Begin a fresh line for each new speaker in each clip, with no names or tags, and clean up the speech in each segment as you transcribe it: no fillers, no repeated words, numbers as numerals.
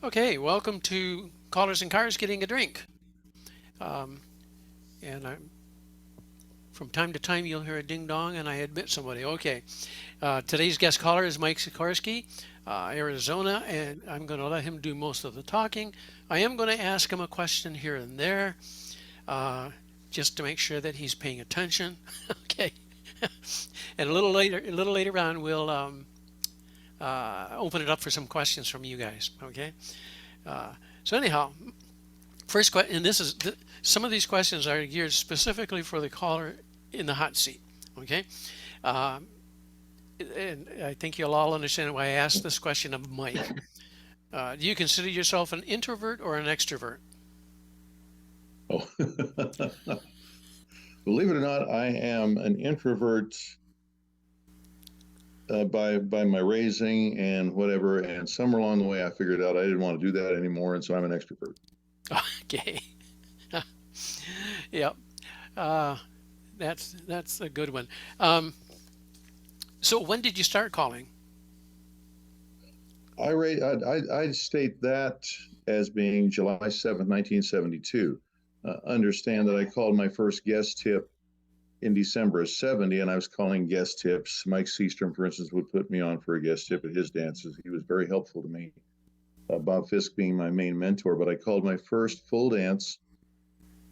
Okay, welcome to Callers and Cars Getting a Drink. Um, and from time to time you'll hear a ding dong and I admit somebody. Okay, today's guest caller is Mike Sikorsky, Arizona, and I'm going to let him do most of the talking. I am going to ask him a question here and there uh, just to make sure that he's paying attention. Okay, and a little later on, we'll open it up for some questions from you guys. Okay, so anyhow, first question, and some of these questions are geared specifically for the caller in the hot seat. Okay, uh, and I think you'll all understand why I asked this question of Mike. Do you consider yourself an introvert or an extrovert?
Oh, believe it or not, I am an introvert by my raising and whatever. And somewhere along the way, I figured out I didn't want to do that anymore, and so I'm an extrovert.
Okay, yep, uh, that's a good one. Um, so when did you start calling?
I state that as being July 7th, 1972. Understand that I called my first guest tip in December of 70, and I was calling guest tips. Mike Seastrom, for instance, would put me on for a guest tip at his dances. He was very helpful to me. Bob Fisk being my main mentor, but I called my first full dance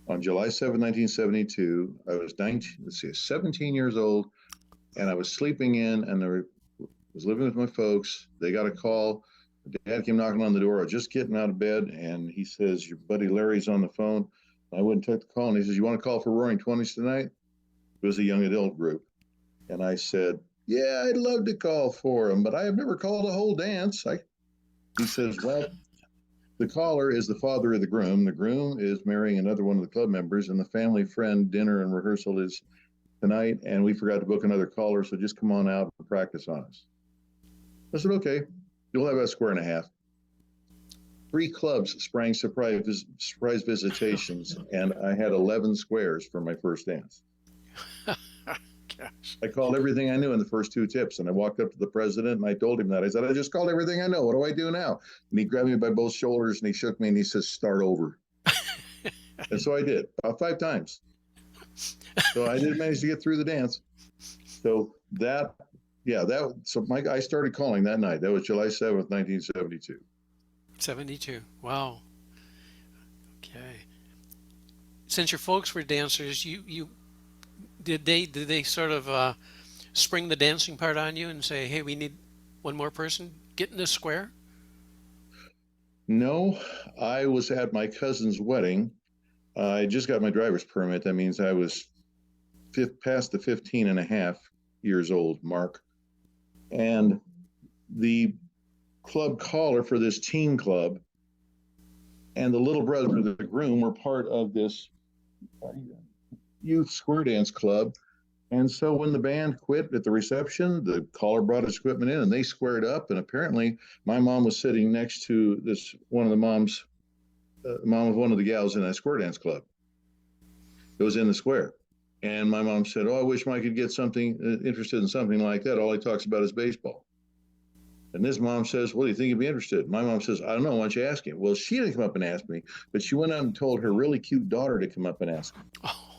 on July 7th, 1972. I was 19, let's see, 17 years old, and I was sleeping in, and I was living with my folks. They got a call. Dad came knocking on the door. I was just getting out of bed, and he says, "Your buddy Larry's on the phone." I went and took the call, and he says, "You want to call for Roaring Twenties tonight?" It was a young adult group. And I said, "Yeah, I'd love to call for him, but I have never called a whole dance." He says, "Well, the caller is the father of the groom. The groom is marrying another one of the club members, and the family friend dinner and rehearsal is tonight. And we forgot to book another caller, so just come on out and practice on us." I said, "Okay, you'll have a square and a half." Three clubs sprang surprise visitations, and I had 11 squares for my first dance.
Gosh.
I called everything I knew in the first two tips, and I walked up to the president and I told him that. I said, "I just called everything I know. What do I do now?" And he grabbed me by both shoulders and he shook me and he says, "Start over." And so I did about five times. So I did manage to get through the dance. So that, yeah, so Mike, I started calling that night. That was July 7th, 1972.
72. Wow. Okay. Since your folks were dancers, you did they sort of spring the dancing part on you and say, "Hey, we need one more person. Get in this square."
No, I was at my cousin's wedding. I just got my driver's permit. That means I was past the 15 and a half years old mark. And the club caller for this teen club and the little brother of the groom were part of this youth square dance club. And so when the band quit at the reception, the caller brought his equipment in and they squared up. And apparently, my mom was sitting next to this one of the mom of one of the gals in that square dance club. It was in the square. And my mom said, "Oh, I wish Mike could get something interested in something like that. All he talks about is baseball." And this mom says, "Well, do you think he'd be interested?" My mom says, "I don't know. Why don't you ask him?" Well, she didn't come up and ask me, but she went out and told her really cute daughter to come up and ask him.
Oh,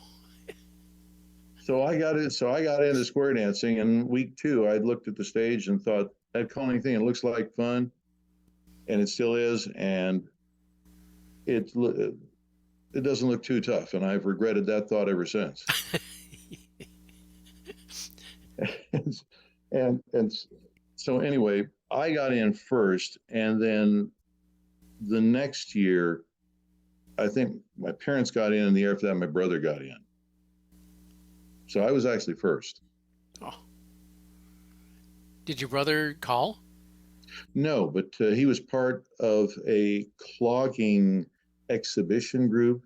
So I got it. So I got into square dancing. And week two, I looked at the stage and thought, that calling thing, it looks like fun. And it still is. And it, it doesn't look too tough. And I've regretted that thought ever since. And so anyway, I got in first. And then the next year, I think my parents got in, and the year after that, my brother got in. So I was actually first.
oh. Did your brother call?
No, but he was part of a clogging exhibition group.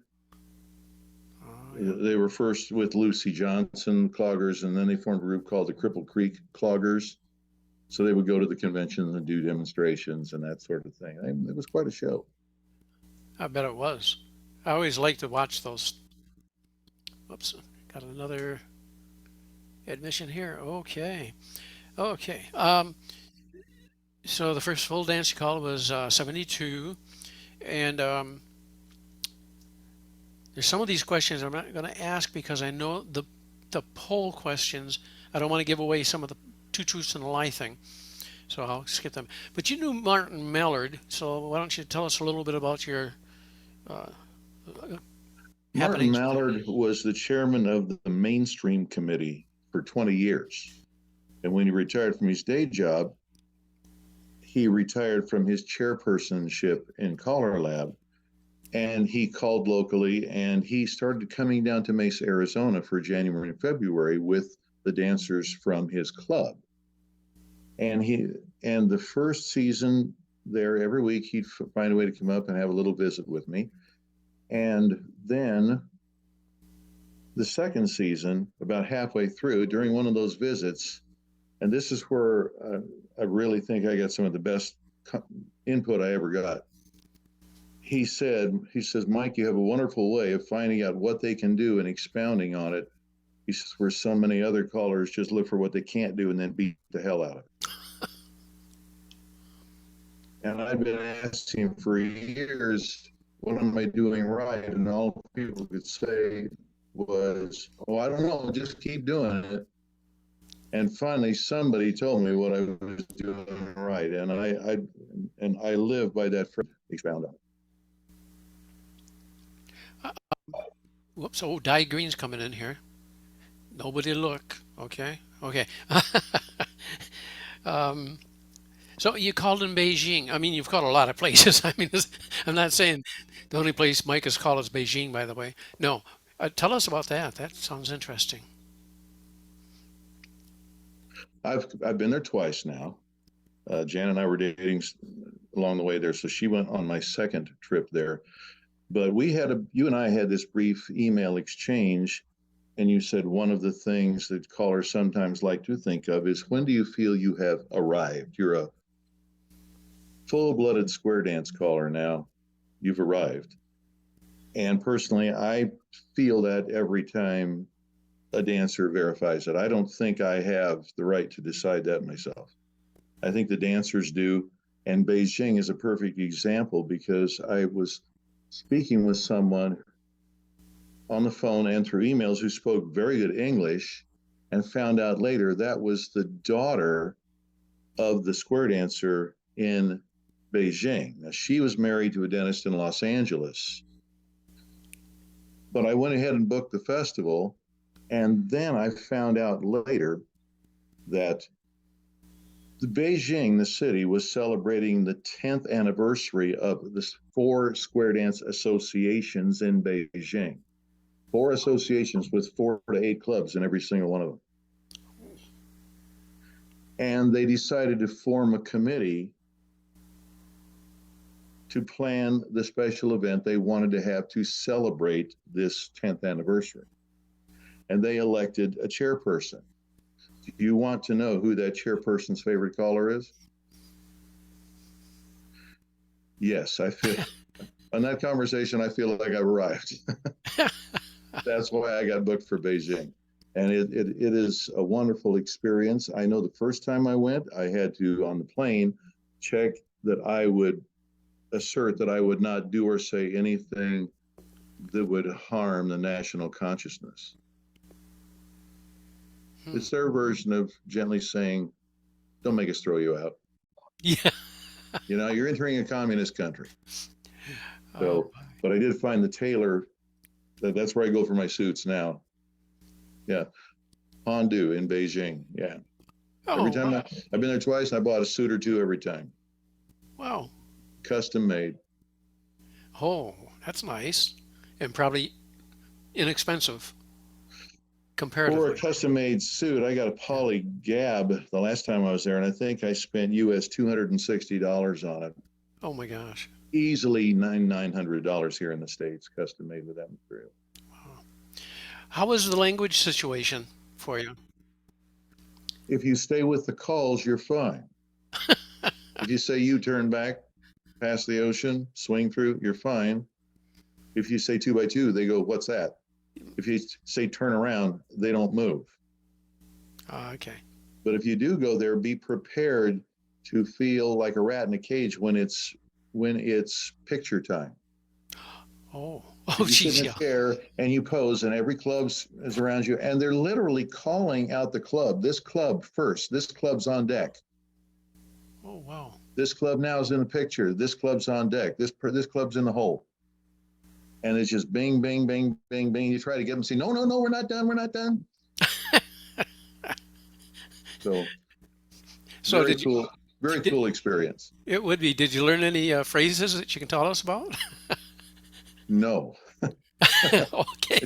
Oh, yeah.
They were first with Lucy Johnson cloggers, and then they formed a group called the Cripple Creek cloggers. So they would go to the conventions and do demonstrations and that sort of thing. It was quite a show.
I bet it was. I always like to watch those. Oops, got another admission here. Okay. Okay. So the first full dance you called was 72, and there's some of these questions I'm not going to ask because I know the poll questions. I don't want to give away some of the two truths and a lie thing, so I'll skip them. But you knew Martin Mallard, so why don't you tell us a little bit about your uh,
Martin
happenings?
Mallard was the chairman of the mainstream committee for 20 years. And when he retired from his day job, he retired from his chairpersonship in Collar Lab, and he called locally, and he started coming down to Mesa, Arizona for January and February with the dancers from his club. And the first season there, every week he'd find a way to come up and have a little visit with me. And then the second season, about halfway through, during one of those visits, and this is where I really think I got some of the best input I ever got. He says, Mike, you have a wonderful way of finding out what they can do and expounding on it. He says, where so many other callers just look for what they can't do and then beat the hell out of it. And I've been asking for years, what am I doing right? And all people could say was, oh, I don't know, just keep doing it. And finally, somebody told me what I was doing right, and I live by that phrase. Expound on it.
Whoops! Oh, Di Green's coming in here. Nobody look. Okay. Okay. um, so you called in Beijing. I mean, you've called a lot of places. I mean, I'm not saying the only place Mike has called is Beijing, by the way. No. Tell us about that. That sounds interesting.
I've been there twice now. Jan and I were dating along the way there, so she went on my second trip there. But you and I had this brief email exchange, and you said one of the things that callers sometimes like to think of is, when do you feel you have arrived? You're a full-blooded square dance caller now. You've arrived. And personally, I feel that every time a dancer verifies it. I don't think I have the right to decide that myself. I think the dancers do. And Beijing is a perfect example, because I was speaking with someone on the phone and through emails who spoke very good English, and found out later that was the daughter of the square dancer in Beijing. Now, she was married to a dentist in Los Angeles, but I went ahead and booked the festival. And then I found out later that Beijing, the city, was celebrating the 10th anniversary of the 4 square dance associations in Beijing. 4 associations with 4 to 8 clubs in every single one of them. And they decided to form a committee to plan the special event they wanted to have to celebrate this 10th anniversary. And they elected a chairperson. Do you want to know who that chairperson's favorite caller is? Yes, I feel on that conversation, I feel like I've arrived. That's why I got booked for Beijing. And it is a wonderful experience. I know the first time I went, I had to, on the plane, check that I would assert that I would not do or say anything that would harm the national consciousness. It's their version of gently saying, don't make us throw you out.
Yeah.
You're entering a communist country.
Oh,
So, but I did find the tailor. That's where I go for my suits now. Yeah. Hondu in Beijing. Yeah. Every
oh,
time I've been there twice, and I bought a suit or two every time.
wow.
Custom made.
Oh, that's nice. And probably inexpensive
For a
comparatively.
custom made suit, I got a
Yeah.
poly gab the last time I was there, and I think I spent US $260 on it.
Oh my gosh.
Easily $900 here in the States, custom made with that material.
Wow. How was the language situation for you?
If you stay with the calls, you're fine. If you say you turn back, past the ocean, swing through, you're fine. If you say 2 by 2, they go, what's that? If you say turn around, they don't move.
Okay.
But if you do go there, be prepared to feel like a rat in a cage when it's picture time.
Oh,
And
oh,
you sit
geez,
in a
yeah.
chair and you pose, and every club is around you, and they're literally calling out the club. This club first. This club's on deck.
Oh, wow.
This club now is in the picture. This club's on deck. This club's in the hole. And it's just bing, bing, bing, bing, bing. You try to get them to say, no, no, no, we're not done. We're not done. So
So did you?
very
Did,
cool experience.
it would be. Did you learn any phrases that you can tell us about?
No,
Okay.
I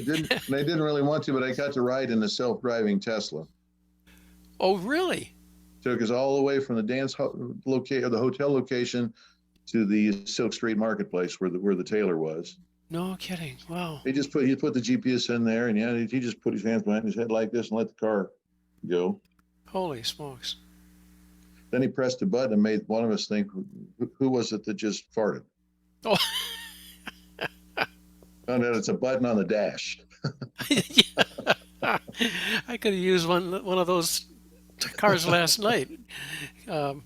didn't really want to, but I got to ride in a self-driving Tesla.
Oh, really?
Took us all the way from the the hotel location to the Silk Street Marketplace where the tailor was.
No kidding. Wow.
He put the GPS in there, and yeah, he just put his hands behind his head like this and let the car go.
Holy smokes.
Then he pressed a button and made one of us think, who was it that just farted?
Oh,
Found out it's a button on the dash.
yeah. I could have used one of those cars last night. Um,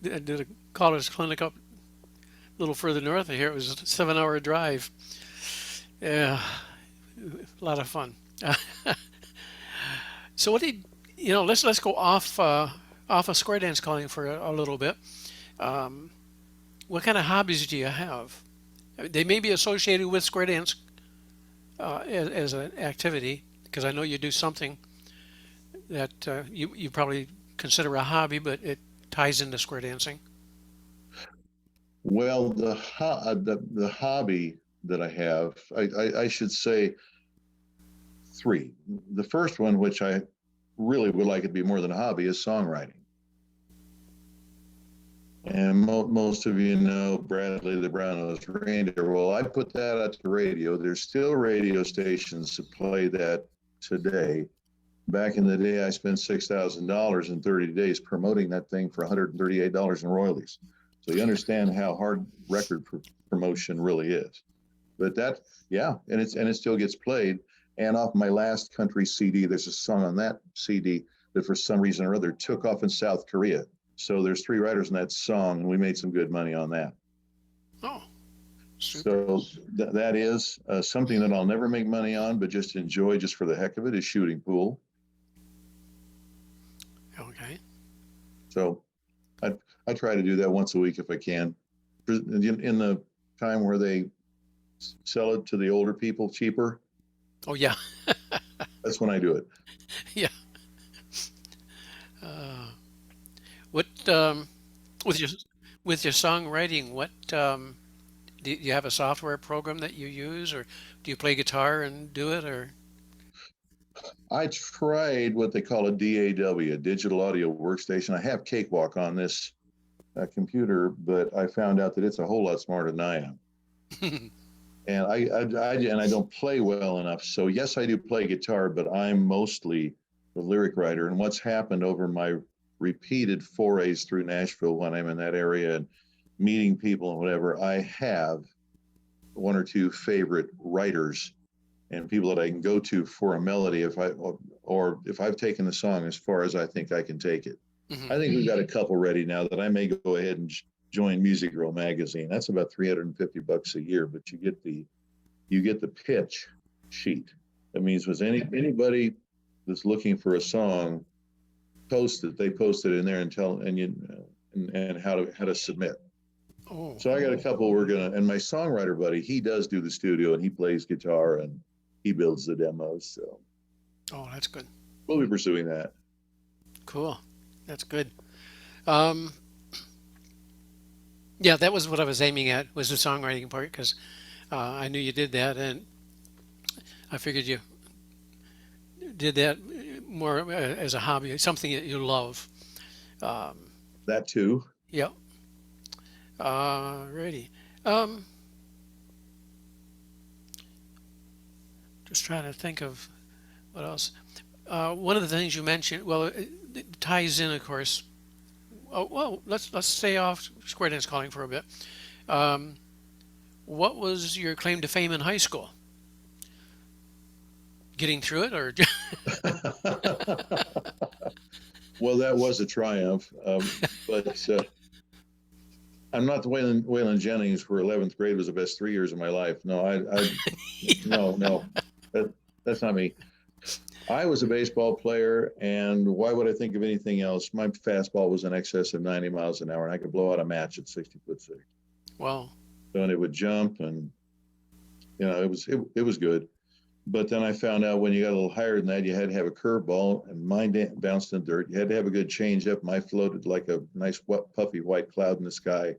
I did a college clinic up a little further north of here. It was a 7 hour drive. Yeah, a lot of fun. So what did let's go off of square dance calling for a little bit. Um, what kind of hobbies do you have? They may be associated with square dance as an activity, because I know you do something that you probably consider a hobby, but it ties into square dancing.
Well, the hobby that I have, I should say three. The first one, which I really would like it to be more than a hobby, is songwriting. And most of you know Bradley the Brown-Nosed Reindeer. Well, I put that out to the radio. There's still radio stations that play that today. Back in the day, I spent $6,000 in 30 days promoting that thing for $138 in royalties. So you understand how hard record promotion really is. But yeah, and it still gets played. And off my last country CD, there's a song on that CD that for some reason or other took off in South Korea. So there's three writers in that song, and we made some good money on that.
Oh, super.
So that is something that I'll never make money on, but just enjoy just for the heck of it, is shooting pool.
Okay.
So I try to do that once a week if I can. In the time where they sell it to the older people cheaper,
Oh, yeah.
that's when I do it.
Yeah. Uh, what with your songwriting? What do you have a software program that you use, or do you play guitar and do it, or?
I tried what they call a DAW, a digital audio workstation. I have Cakewalk on this computer, but I found out that it's a whole lot smarter than I am. And I don't play well enough. So yes, I do play guitar, but I'm mostly the lyric writer. And what's happened over my repeated forays through Nashville when I'm in that area and meeting people and whatever, I have one or two favorite writers and people that I can go to for a melody or if I've taken the song as far as I think I can take it.
Mhm.
I think we've got a couple ready now that I may go ahead and join Music Girl magazine. That's about $350 a year, but you get the pitch sheet. That means was anybody that's looking for a song, they post it in there and tell and how to submit.
Oh,
So I got a couple and my songwriter buddy, he does do the studio and he plays guitar and he builds the demos. So
oh, that's good.
we'll be pursuing that.
Cool. That's good. Um, yeah, that was what I was aiming at, was the songwriting part, because I knew you did that, and I figured you did that more as a hobby, something that you love. Um,
That too.
yeah. Righty. Um, just trying to think of what else. One of the things you mentioned, well, it ties in, of course. Oh, well, let's stay off square dance calling for a bit. Um, what was your claim to fame in high school? Getting through it, or?
Well, that was a triumph, but I'm not the Waylon Jennings, where 11th grade was the best 3 years of my life. No,
Yeah.
no, that's not me. I was a baseball player, and why would I think of anything else? My fastball was in excess of 90 miles an hour, and I could blow out a match at 60'6".
Well,
So, and it would jump, and it was good. But then I found out when you got a little higher than that, you had to have a curveball, and mine bounced in dirt. You had to have a good changeup, and I floated like a nice, puffy white cloud in the sky.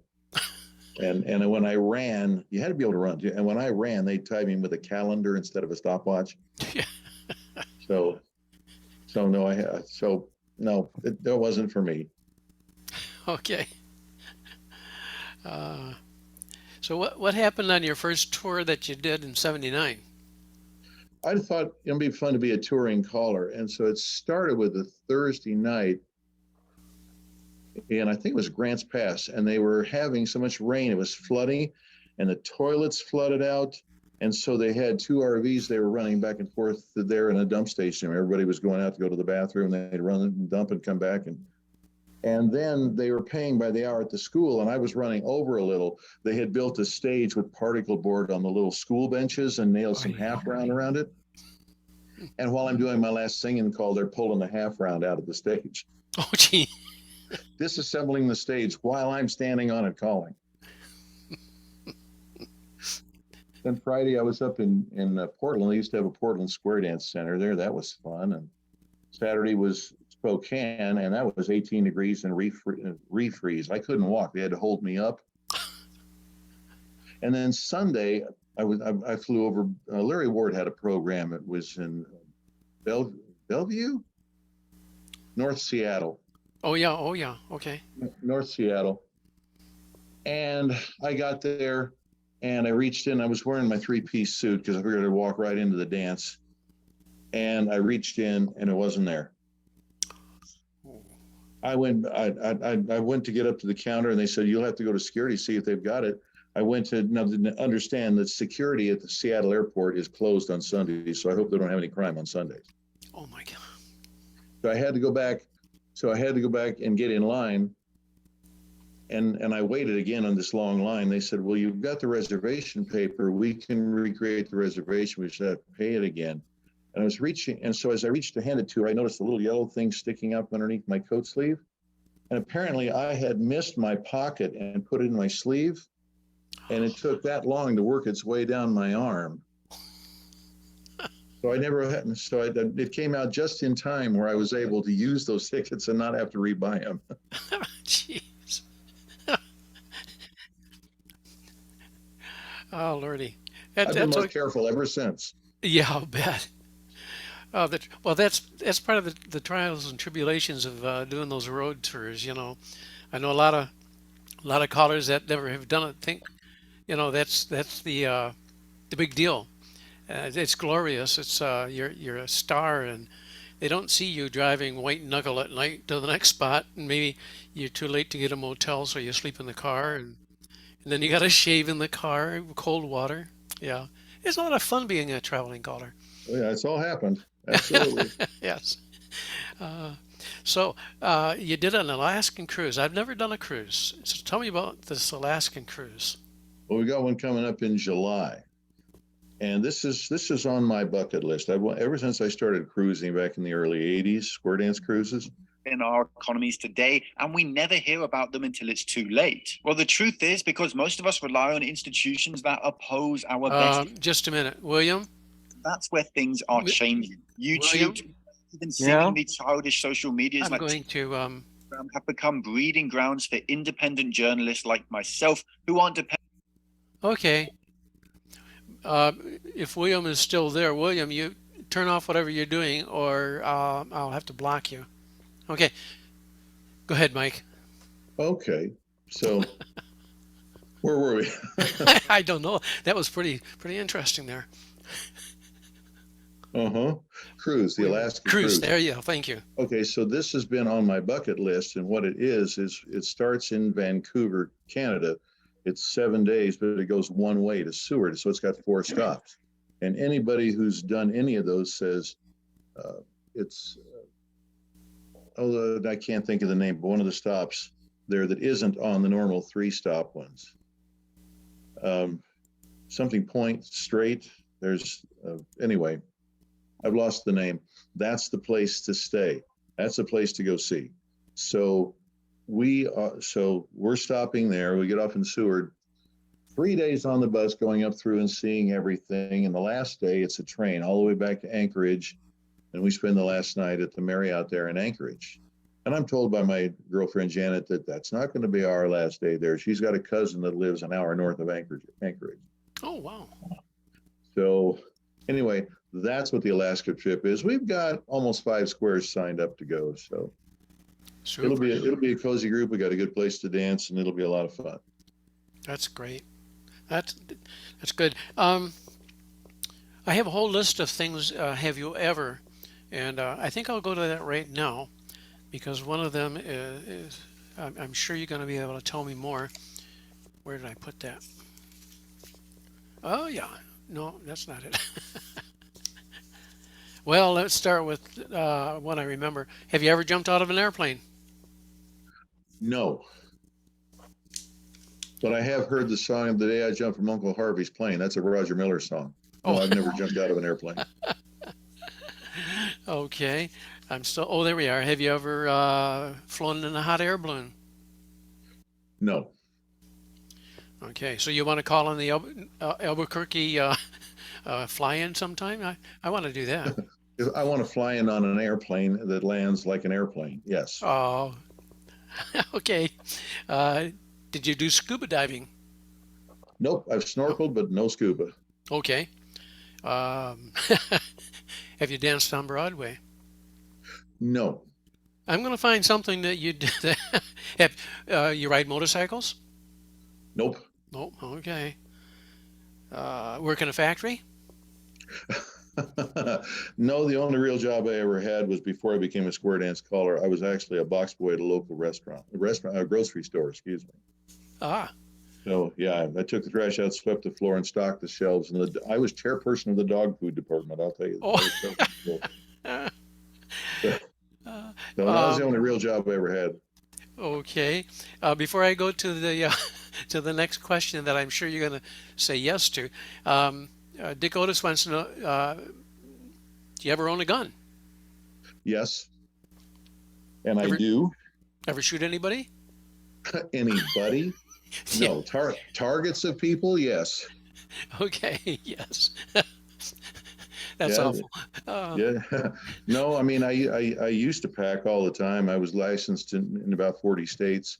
And when I ran, you had to be able to run. And when I ran, they tied me with a calendar instead of a stopwatch.
yeah.
So, no, that wasn't for me.
Okay. Uh, so what happened on your first tour that you did in '79?
I thought it'd be fun to be a touring caller, and so it started with a Thursday night, and I think it was Grants Pass, and they were having so much rain, it was flooding, and the toilets flooded out. And so they had two RVs. They were running back and forth there in a dump station. Everybody was going out to go to the bathroom. They'd run and dump and come back. And then they were paying by the hour at the school, and I was running over a little. They had built a stage with particle board on the little school benches and nailed some half round around it. And while I'm doing my last singing call, they're pulling the half round out of the stage,
Oh, gee.
disassembling the stage while I'm standing on it calling. Then Friday, I was up in Portland. They used to have a Portland Square Dance Center there. That was fun. And Saturday was Spokane, and that was 18 degrees and refreeze. I couldn't walk. They had to hold me up. And then Sunday, I flew over. Larry Ward had a program. It was in Bellevue, North Seattle.
Oh yeah. Oh yeah. Okay.
North Seattle. And I got there, and I reached in. I was wearing my three-piece suit because I figured I'd walk right into the dance. And I reached in, and it wasn't there. I went to get up to the counter, and they said, you'll have to go to security, see if they've got it. I went to understand that security at the Seattle airport is closed on Sundays, so I hope they don't have any crime on Sundays.
Oh my God.
So I had to go back. And get in line. And I waited again on this long line. They said, well, you've got the reservation paper. We can recreate the reservation. We should have to pay it again. And I was reaching, and so as I reached to hand it to her, I noticed a little yellow thing sticking up underneath my coat sleeve. And apparently I had missed my pocket and put it in my sleeve. And it took that long to work its way down my arm. So it came out just in time where I was able to use those tickets and not have to rebuy them.
Jeez. Oh Lordy.
I've been more careful ever since.
Yeah, I'll bet. That's part of the trials and tribulations of doing those road tours. I know a lot of callers that never have done it think, that's the big deal. It's glorious. It's you're a star, and they don't see you driving white knuckle at night to the next spot, and maybe you're too late to get a motel, so you sleep in the car, and then you got to shave in the car, cold water. Yeah, it's a lot of fun being a traveling caller.
Oh, yeah, it's all happened. Absolutely.
Yes. So you did an Alaskan cruise. I've never done a cruise, so tell me about this Alaskan cruise.
Well, we got one coming up in July. And this is on my bucket list. Ever since I started cruising back in the early 80s, square dance cruises.
In our economies today, and we never hear about them until it's too late. Well, the truth is, because most of us rely on institutions that oppose our best.
Just a minute, William.
That's where things are changing. YouTube, even seemingly childish social medias
I'm going to
have become breeding grounds for independent journalists like myself who aren't dependent.
Okay. If William is still there, William, you turn off whatever you're doing, or I'll have to block you. Okay. Go ahead, Mike.
Okay. So where were we?
I don't know. That was pretty interesting there.
Cruise, the Alaskan
cruise. There you go. Thank you.
Okay, so this has been on my bucket list, and what it is it starts in Vancouver, Canada. It's 7 days, but it goes one way to Seward, so it's got 4 stops. And anybody who's done any of those says it's I can't think of the name, but one of the stops there that isn't on the normal 3-stop ones. Something Point Straight. There's anyway, I've lost the name. That's the place to stay. That's the place to go see. So we're stopping there. We get off in Seward. 3 days on the bus going up through and seeing everything. And the last day, it's a train all the way back to Anchorage. And we spend the last night at the Marriott there in Anchorage. And I'm told by my girlfriend, Janet, that that's not going to be our last day there. She's got a cousin that lives an hour north of Anchorage.
Oh, wow.
So anyway, that's what the Alaska trip is. We've got almost 5 squares signed up to go. So
Super.
it'll be a cozy group. We got a good place to dance, and it'll be a lot of fun.
That's great. That's good. I have a whole list of things. Have you ever? And I think I'll go to that right now, because one of them is I'm sure you're going to be able to tell me more. Where did I put that? Oh yeah, no, that's not it. Well, let's start with one I remember. Have you ever jumped out of an airplane?
No. But I have heard the song "The Day I Jumped from Uncle Harvey's Plane." That's a Roger Miller song. No,
Oh.
I've never jumped out of an airplane.
Okay, I'm still. Oh, there we are. Have you ever flown in a hot air balloon?
No.
Okay, so you want to call on the Albuquerque fly-in sometime? I want to do that.
If I want to fly in on an airplane that lands like an airplane, yes.
Oh, okay. Did you do scuba diving?
Nope, I've snorkeled, but no scuba.
Okay. Um, have you danced on Broadway?
No.
I'm going to find something that you did. You ride motorcycles?
Nope.
Oh, okay. Work in a factory?
No, the only real job I ever had was before I became a square dance caller. I was actually a box boy at a local grocery store, excuse me.
Ah,
So yeah, I took the trash out, swept the floor, and stocked the shelves. And I was chairperson of the dog food department. I'll tell you.
oh.
So that was the only real job I ever had.
Okay. Before I go to the to the next question that I'm sure you're going to say yes to, Dick Otis wants to know: do you ever own a gun?
Yes, and
Ever
I do.
ever shoot anybody?
Anybody? No. Targets of people? Yes.
Okay. Yes. That's
Yeah.
awful.
Yeah. No, I mean, I used to pack all the time. I was licensed in about 40 states,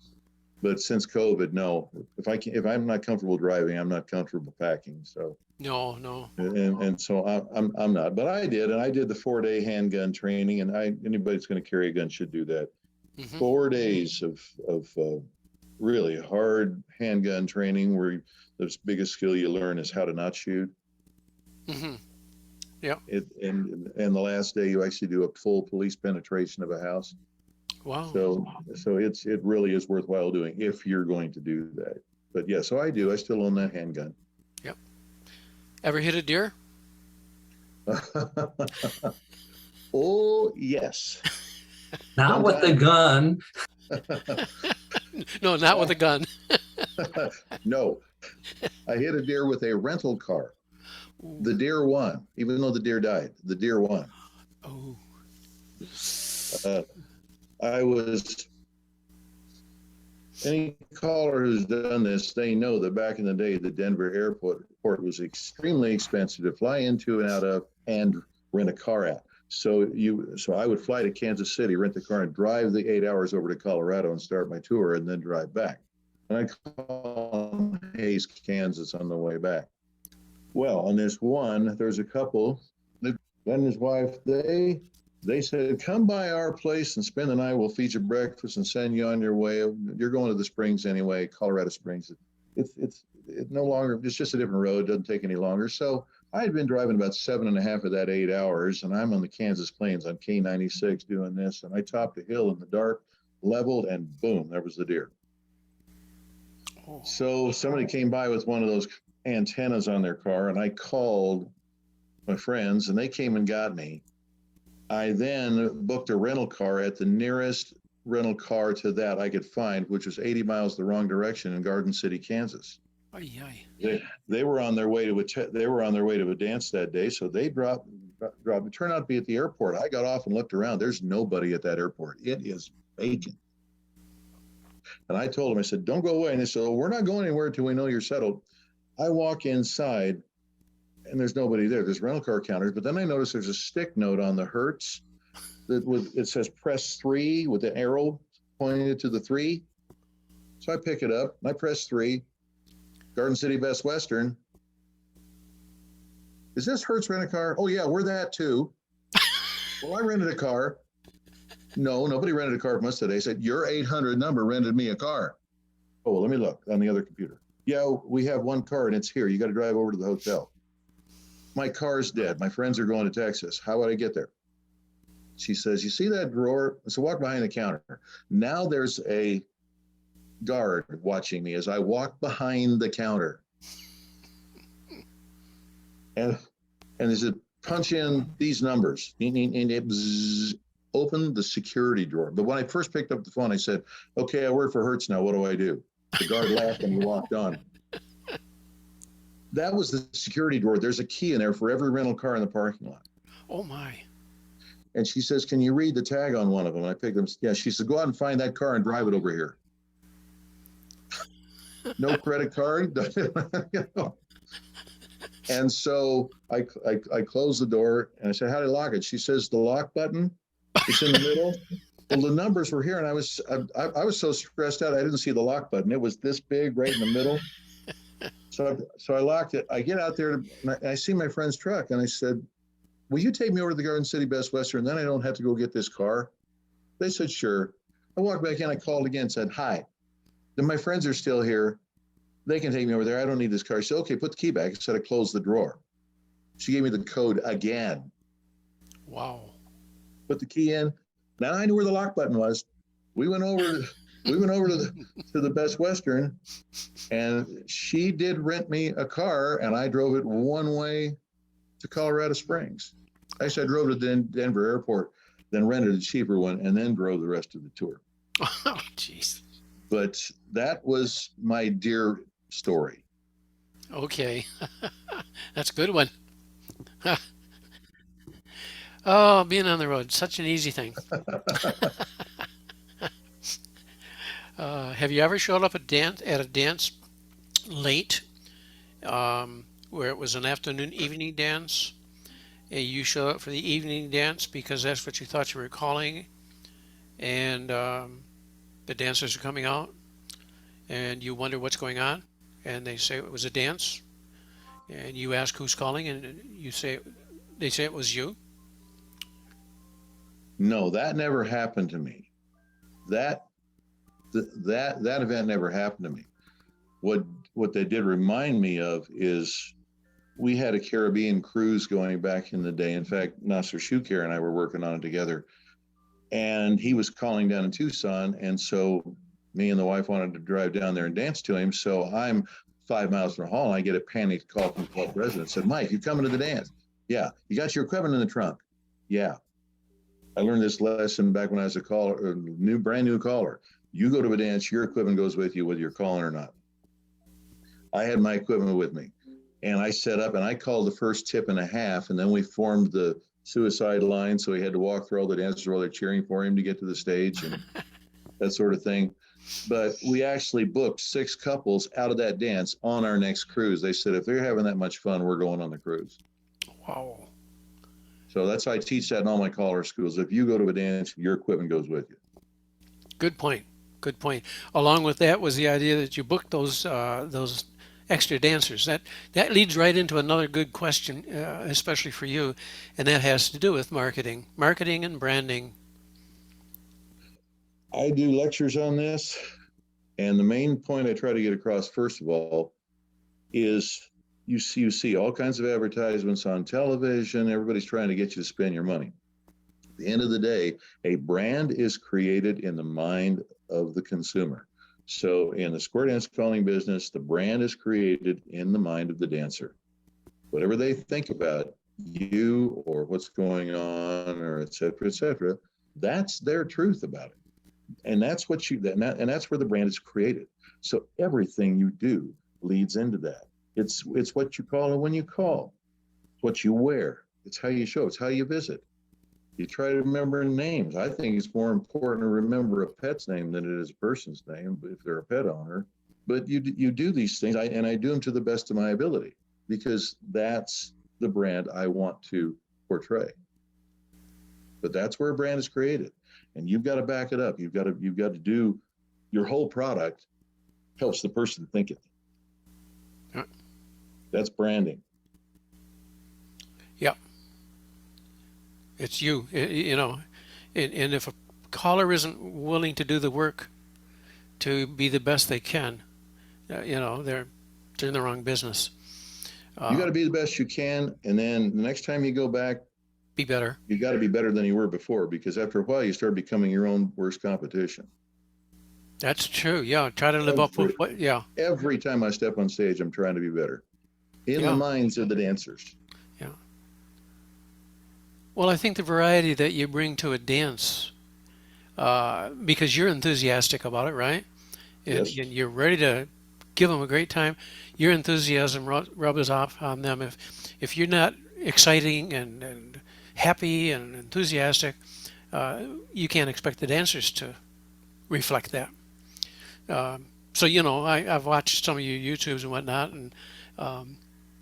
but since COVID, no. If I'm not comfortable driving, I'm not comfortable packing. So
No, no.
and so I'm not. But I did, and I did the 4-day handgun training, and anybody that's going to carry a gun should do that.
Hmm.
4 days of really hard handgun training, where the biggest skill you learn is how to not shoot.
Hmm. Yeah.
And the last day you actually do a full police penetration of a house.
Wow.
So it really is worthwhile doing if you're going to do that. But yeah, so I do. I still own that handgun.
Yep. Ever hit a deer?
Oh yes.
Not with the gun.
No, not with a gun.
No, I hit a deer with a rental car. The deer won, even though the deer died. The deer won.
Oh.
I was. Any caller who's done this, they know that back in the day, the Denver airport was extremely expensive to fly into and out of and rent a car at. So I would fly to Kansas City, rent the car, and drive the 8 hours over to Colorado and start my tour, and then drive back. And I call Hays, Kansas, on the way back. Well, on this one, there's a couple, and his wife, they said, come by our place and spend the night. We'll feed you breakfast and send you on your way. You're going to the Springs anyway, Colorado Springs. It's no longer, it's just a different road. It doesn't take any longer. So I had been driving about 7.5 of that 8 hours, and I'm on the Kansas Plains on K96 doing this. And I topped a hill in the dark, leveled, and boom, there was the deer.
Oh.
So somebody came by with one of those antennas on their car, and I called my friends, and they came and got me. I then booked a rental car at the nearest rental car to that I could find, which was 80 miles the wrong direction in Garden City, Kansas.
Ay, ay.
They were on their way to a dance that day, so they dropped. It turned out to be at the airport. I got off and looked around. There's nobody at that airport. It is vacant. And I told them, I said, don't go away. And they said, oh, we're not going anywhere until we know you're settled. I walk inside and there's nobody there. There's rental car counters, but then I notice there's a stick note on the Hertz it says press 3 with the arrow pointed to the 3. So I pick it up and I press 3. Garden City Best Western. Is this Hertz rent a car? Oh yeah, we're that too. Well, I rented a car. No, nobody rented a car from us today. I said, your 800 number rented me a car. Oh, well, let me look on the other computer. Yeah, we have one car and it's here. You got to drive over to the hotel. My car's dead. My friends are going to Texas. How would I get there? She says, you see that drawer? So walk behind the counter. Now there's a guard watching me as I walk behind the counter. And they said, punch in these numbers. And it opened the security drawer. But when I first picked up the phone, I said, okay, I work for Hertz now. What do I do? The guard laughed and he walked on. That was the security drawer. There's a key in there for every rental car in the parking lot.
Oh my.
And she says, can you read the tag on one of them? And I picked them. Yeah, she said, go out and find that car and drive it over here. No credit card. You know? And so I closed the door and I said, how do I lock it? She says, the lock button, it's in the middle. Well, the numbers were here and I was so stressed out. I didn't see the lock button. It was this big right in the middle. So I locked it. I get out there and I see my friend's truck and I said, will you take me over to the Garden City Best Western? Then I don't have to go get this car. They said, sure. I walked back in. I called again and said, hi. Then my friends are still here. They can take me over there. I don't need this car. She said, okay, put the key back. I said, I closed the drawer. She gave me the code again.
Wow.
Put the key in. Now I knew where the lock button was. We went over to the Best Western, and she did rent me a car, and I drove it one way to Colorado Springs. I drove to the Denver airport, then rented a cheaper one, and then drove the rest of the tour.
Oh, jeez.
But that was my dear story.
Okay. That's a good one. Oh, being on the road, such an easy thing. Have you ever showed up at a dance late, where it was an afternoon, evening dance, and you showed up for the evening dance because that's what you thought you were calling, and the dancers are coming out, and you wonder what's going on, and they say it was a dance, and you ask who's calling, and they say it was you?
No, that never happened to me. That event never happened to me. What they did remind me of is we had a Caribbean cruise going back in the day. In fact, Nasser Shukar and I were working on it together, and he was calling down in Tucson, and so me and the wife wanted to drive down there and dance to him. So I'm 5 miles from the hall, and I get a panicked call from the club president. Said, Mike, you coming to the dance? Yeah. You got your equipment in the trunk? Yeah. I learned this lesson back when I was brand new caller. You go to a dance, your equipment goes with you, whether you're calling or not. I had my equipment with me, and I set up and I called the first tip and a half, and then we formed the suicide line. So he had to walk through all the dancers while they're cheering for him to get to the stage and that sort of thing. But we actually booked 6 couples out of that dance on our next cruise. They said, if they're having that much fun, we're going on the cruise.
Wow.
So that's why I teach that in all my caller schools. If you go to a dance, your equipment goes with you.
Good point. Good point. Along with that was the idea that you booked those extra dancers. That leads right into another good question, especially for you, and that has to do with marketing and branding.
I do lectures on this, and the main point I try to get across, first of all, is you see all kinds of advertisements on television. Everybody's trying to get you to spend your money. At the end of the day, a brand is created in the mind of the consumer. So in the square dance calling business, the brand is created in the mind of the dancer. Whatever they think about you or what's going on, or et cetera, et cetera. That's their truth about it. And that's what you, and that's where the brand is created. So everything you do leads into that. It's what you call and when you call, it's what you wear, it's how you show, it's how you visit. You try to remember names. I think it's more important to remember a pet's name than it is a person's name, if they're a pet owner. But you do these things, and I do them to the best of my ability, because that's the brand I want to portray. But that's where a brand is created, and you've got to back it up. You've got to do your whole product helps the person think it.
Yeah.
That's branding.
Yeah. It's you, you know, and if a caller isn't willing to do the work to be the best they can, you know, they're in the wrong business.
You got to be the best you can, and then the next time you go back,
be better.
you got to be better than you were before, because after a while you start becoming your own worst competition.
That's true. Yeah, try to live up with what. Yeah.
Every time I step on stage, I'm trying to be better in the minds of the dancers.
Yeah. Well, I think the variety that you bring to a dance, because you're enthusiastic about it, right? And
Yes.
you're ready to give them a great time. Your enthusiasm rubs off on them. If you're not exciting and happy and enthusiastic, you can't expect the dancers to reflect that. So, you know, I've watched some of your YouTubes and whatnot, and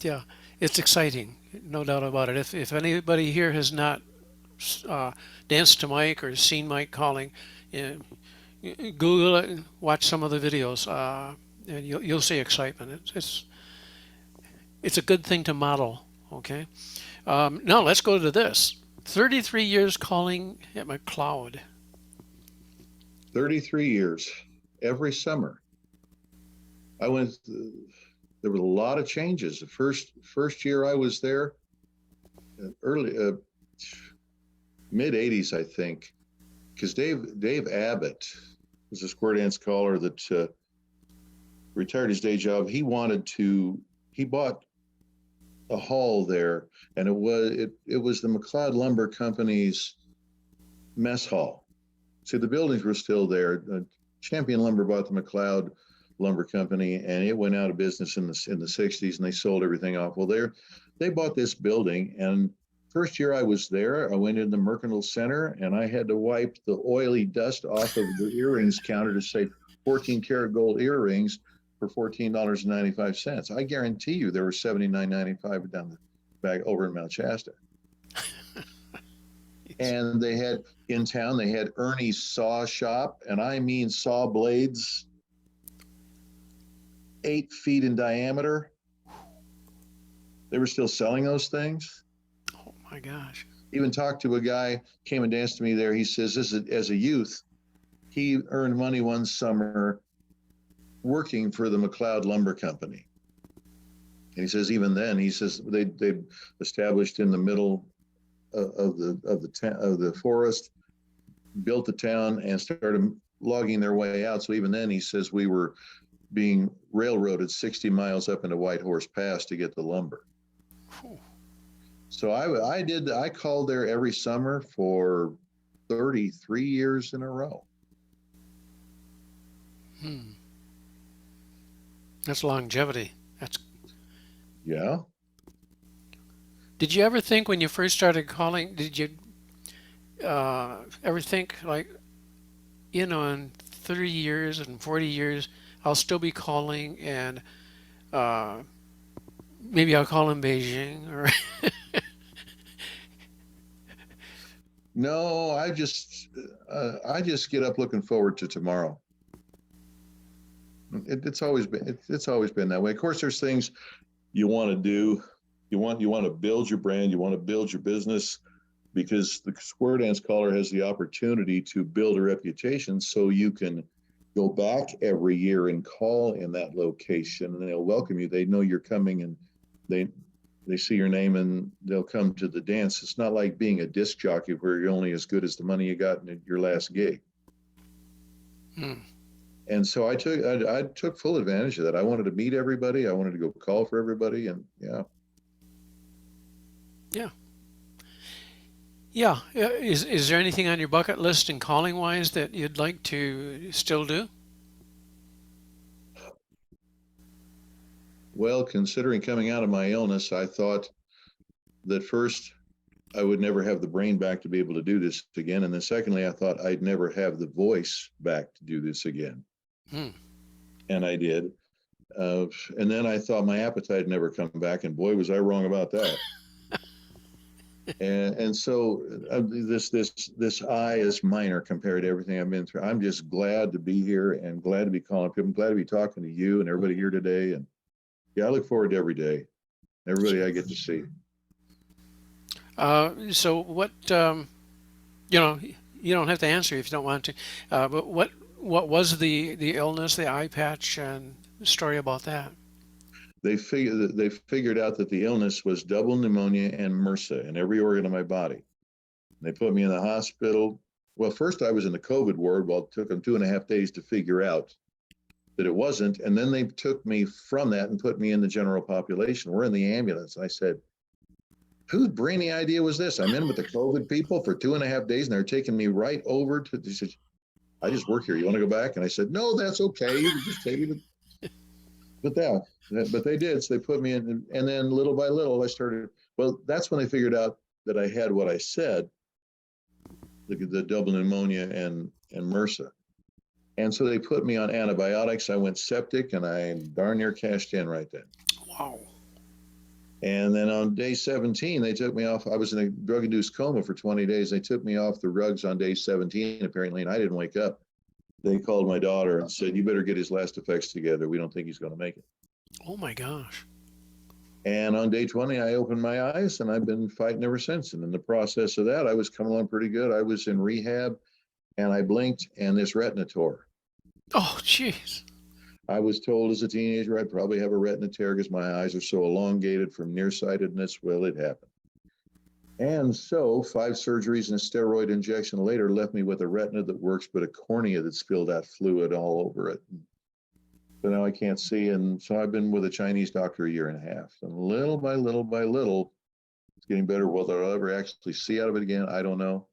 yeah, it's exciting, no doubt about it. If anybody here has not danced to Mike or seen Mike calling, Google it and watch some of the videos, and you'll see excitement. It's a good thing to model. Okay, now let's go to this. 33 years calling at McLeod.
33 years, every summer. I went. There were a lot of changes. The first year I was there, early mid 80s, I think, because Dave Abbott was a square dance caller that retired his day job. He bought a hall there, and it was the McLeod Lumber Company's mess hall. See, the buildings were still there. Champion Lumber bought the McLeod Lumber Company, and it went out of business in the 60s, and they sold everything off. Well, they bought this building, and first year I was there, I went in the Mercantile Center, and I had to wipe the oily dust off of the earrings counter to say 14 karat gold earrings for $14.95. I guarantee you there were $79.95 down the back over in Mount Shasta. And they had in town, they had Ernie's Saw Shop, and I mean saw blades 8 feet in diameter. They were still selling those things.
Oh my gosh.
Even talked to a guy, came and danced to me there. He says, as a youth, he earned money one summer working for the McLeod Lumber Company. And he says, even then, he says they established in the middle of the forest, built the town, and started logging their way out. So even then, he says we were being railroaded 60 miles up into White Horse Pass to get the lumber.
Whew.
So I called there every summer for 33 years in a row.
That's longevity.
Yeah.
Did you ever think when you first started calling, did you ever think like, you know, in 30 years and 40 years, I'll still be calling, and maybe I'll call in Beijing or
No, I just get up looking forward to tomorrow. It's always been that way. Of course, there's things you want to do. You want to build your brand. You want to build your business, because the square dance caller has the opportunity to build a reputation, so you can go back every year and call in that location, and they'll welcome you. They know you're coming, and they see your name, and they'll come to the dance. It's not like being a disc jockey where you're only as good as the money you got in your last gig. And so I took full advantage of that. I wanted to meet everybody. I wanted to go call for everybody, and yeah.
Yeah. Yeah. Is there anything on your bucket list and calling wise that you'd like to still do?
Well, considering coming out of my illness, I thought that first I would never have the brain back to be able to do this again. And then secondly, I thought I'd never have the voice back to do this again.
Hmm.
And I did. And then I thought my appetite never come back. And boy, was I wrong about that. And so this I is minor compared to everything I've been through. I'm just glad to be here and glad to be calling people. I'm glad to be talking to you and everybody here today. And yeah, I look forward to every day, everybody I get to see.
So what, you know, you don't have to answer if you don't want to, but what was the illness, the eye patch, and story about that?
They figured out that the illness was double pneumonia and MRSA in every organ of my body. They put me in the hospital. Well, first I was in the COVID ward. Well, it took them 2.5 days to figure out that it wasn't. And then they took me from that and put me in the general population. We're in the ambulance. I said, whose brainy idea was this? I'm in with the COVID people for 2.5 days and they're taking me right over to, they said, I just work here. You want to go back? And I said, no, that's okay. You can just take me to, but they did. So they put me in, and then little by little I started, well, that's when they figured out that I had what I said, the double pneumonia and MRSA. And so they put me on antibiotics. I went septic and I darn near cashed in right then.
Wow.
And then on day 17, they took me off. I was in a drug-induced coma for 20 days. They took me off the rugs on day 17, apparently, and I didn't wake up. They called my daughter and said, you better get his last effects together. We don't think he's going to make it.
Oh my gosh.
And on day 20, I opened my eyes and I've been fighting ever since. And in the process of that, I was coming along pretty good. I was in rehab and I blinked and this retina tore.
Oh, jeez.
I was told as a teenager I'd probably have a retina tear because my eyes are so elongated from nearsightedness. Well, it happened. And so 5 surgeries and a steroid injection later left me with a retina that works, but a cornea that spilled out fluid all over it. So now I can't see. And so I've been with a Chinese doctor 1.5 years. And little by little by little, it's getting better. Whether I'll ever actually see out of it again, I don't know.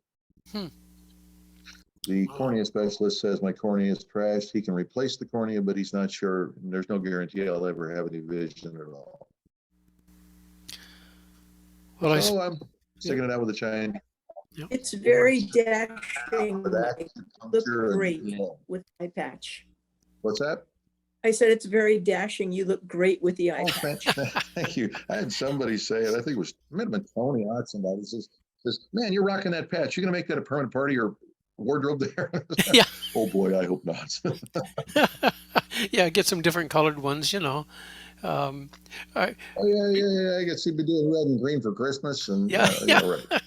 The cornea specialist says my cornea is trashed. He can replace the cornea, but he's not sure. There's no guarantee I'll ever have any vision at all.
Well,
so I'm sticking it out with the Chinese.
It's very dashing.
That
Look great with the eye patch.
What's that?
I said it's very dashing. You look great with the eye patch.
Thank you. I had somebody say it. I think it might have been Tony or somebody says, man, you're rocking that patch. You're going to make that a permanent part of your wardrobe there?
Yeah.
Oh boy, I hope not.
Yeah, get some different colored ones, you know.
Oh yeah. I guess you'd be doing red and green for Christmas, and
yeah.
Right.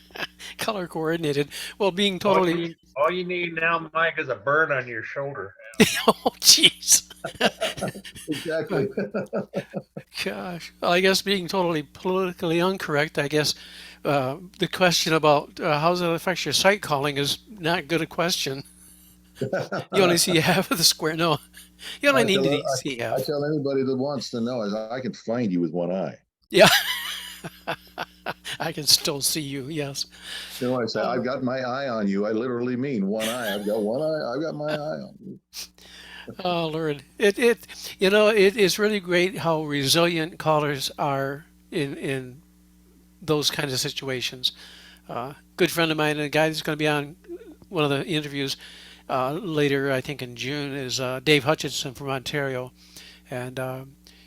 Color coordinated. Well, being totally.
All you need now, Mike, is a burn on your shoulder.
Oh, jeez.
Exactly.
Gosh. Well, I guess being totally politically incorrect, I guess the question about how does it affect your sight calling is not good a question. You only see half of the square. No, you only need to see half.
I tell anybody that wants to know is I can find you with one eye.
Yeah. I can still see you. Yes.
You know, I say I've got my eye on you. I literally mean one eye. I've got one eye. I've got my eye on you.
Oh Lord, it is really great how resilient callers are in those kinds of situations. Good friend of mine, and a guy that's going to be on one of the interviews later, I think in June, is Dave Hutchinson from Ontario, and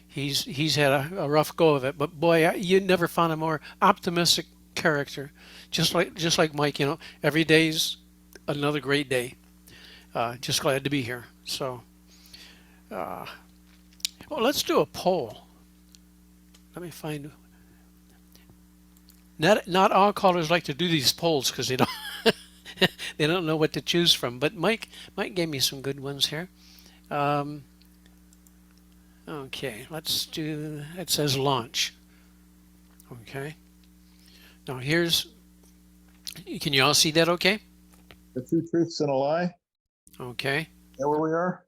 he's had a rough go of it. But boy, you never found a more optimistic character. Just like Mike, every day's another great day. Just glad to be here. So, well, let's do a poll. Let me find. Not all callers like to do these polls because they don't they don't know what to choose from. But Mike gave me some good ones here. Okay, let's do. It says launch. Okay. Now here's. Can you all see that? Okay.
The 2 truths and a lie.
Okay.
Is that where we are?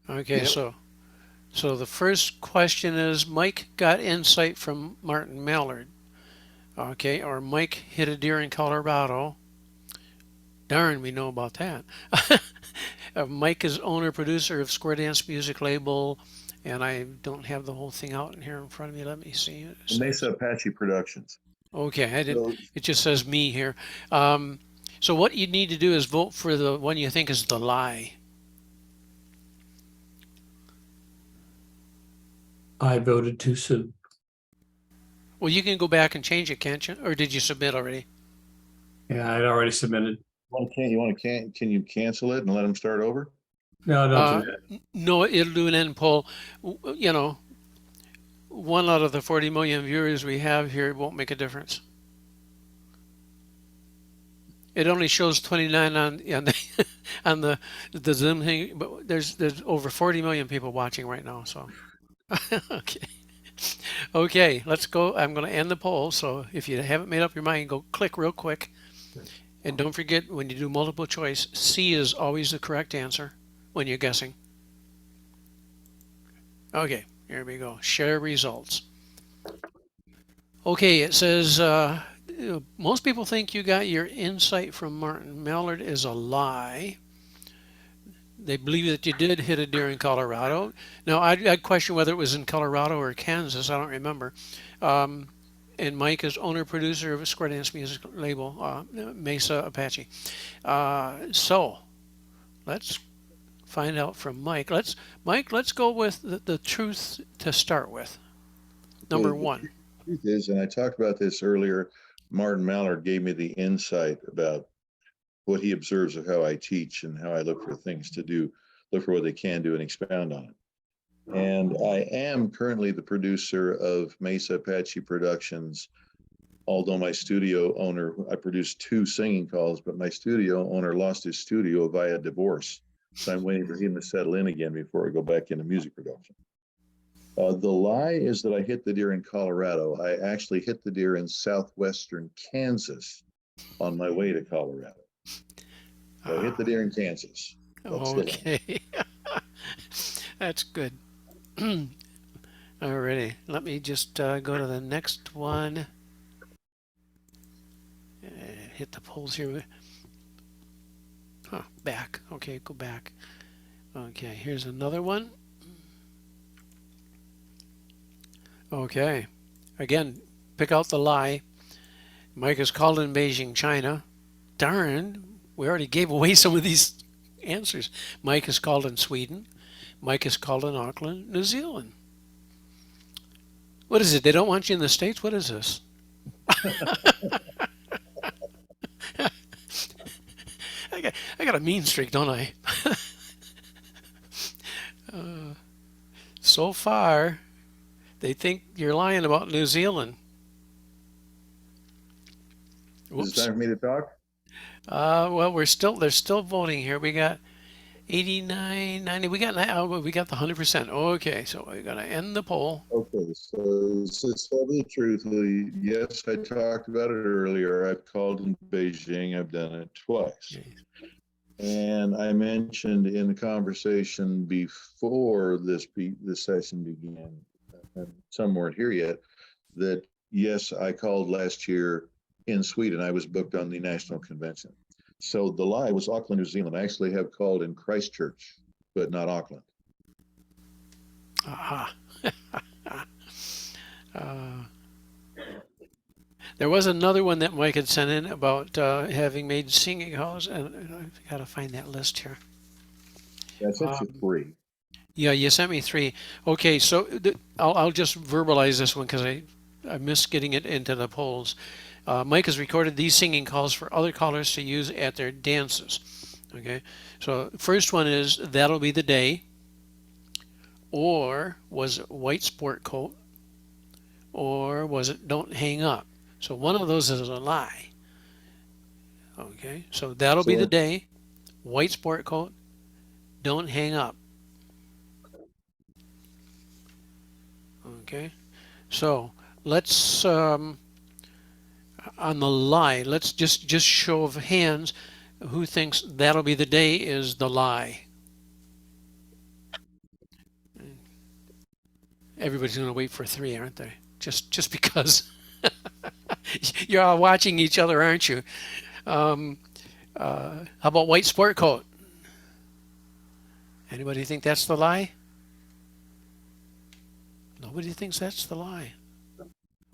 Okay. Yep. So the first question is, Mike got insight from Martin Mallard. Okay, or Mike hit a deer in Colorado. Darn, we know about that. Mike is owner producer of Square Dance music label, and I don't have the whole thing out in here in front of me. Let me see. It says,
Mesa Apache Productions.
okay, I didn't.
So
It just says me here. So what you need to do is vote for the one you think is the lie.
I voted too soon.
Well, you can go back and change it, can't you? Or did you submit already?
Yeah, I'd already submitted.
can you cancel it and let them start over?
No, don't do that.
No, it'll do an end poll. You know, 1 out of the 40 million viewers we have here won't make a difference. It only shows 29 on the on the Zoom thing, but there's over 40 million people watching right now. So, okay, okay, let's go. I'm going to end the poll. So if you haven't made up your mind, go click real quick, and don't forget when you do multiple choice, C is always the correct answer when you're guessing. Okay, here we go. Share results. Okay, it says most people think you got your insight from Martin Mallard is a lie. They believe that you did hit a deer in Colorado. Now, I'd question whether it was in Colorado or Kansas. I don't remember. And Mike is owner producer of a Square Dance music label, Mesa Apache. So let's find out from Mike. Let's go with the truth to start with. Number one.
Truth is, and I talked about this earlier, Martin Mallard gave me the insight about what he observes of how I teach and how I look for things to do, look for what they can do and expound on it. And I am currently the producer of Mesa Apache Productions, although my studio owner, I produced 2 singing calls, but my studio owner lost his studio via divorce. So I'm waiting for him to settle in again before I go back into music production. The lie is that I hit the deer in Colorado. I actually hit the deer in southwestern Kansas on my way to Colorado. So I hit the deer in Kansas. That's
Okay. That's good. Alrighty. Let me just go to the next one. Hit the polls here. Back. Okay, go back. Okay, here's another one. Okay. Again, pick out the lie. Mike is called in Beijing, China. Darn, we already gave away some of these answers. Mike is called in Sweden. Mike is called in Auckland, New Zealand. What is it? They don't want you in the States? What is this? I got a mean streak, don't I? So far, they think you're lying about New Zealand.
Is it time for me to talk?
Well, they're still voting here. We got 89, 90. We got the 100%. Okay, so we're gonna end the poll.
Okay, so to tell the truth, yes, I talked about it earlier. I've called in Beijing. I've done it twice. And I mentioned in the conversation before this session began, and some weren't here yet, that yes, I called last year in Sweden. I was booked on the national convention. So the lie was Auckland, New Zealand. I actually have called in Christchurch, but not Auckland.
Aha. There was another one that Mike had sent in about having made singing calls, and I've got to find that list here.
That's it for 3.
Yeah, you sent me 3. Okay, so I'll just verbalize this one because I missed getting it into the polls. Mike has recorded these singing calls for other callers to use at their dances. Okay, so first one is That'll Be the Day, or was it White Sport Coat, or was it Don't Hang Up? So one of those is a lie. Okay, so That'll Be the Day, White Sport Coat, Don't Hang Up. Okay, so let's on the lie, let's just show of hands who thinks That'll Be the Day is the lie. Everybody's going to wait for 3, aren't they? Just because. You're all watching each other, aren't you? How about white sport coat? Anybody think that's the lie? Nobody thinks that's the lie.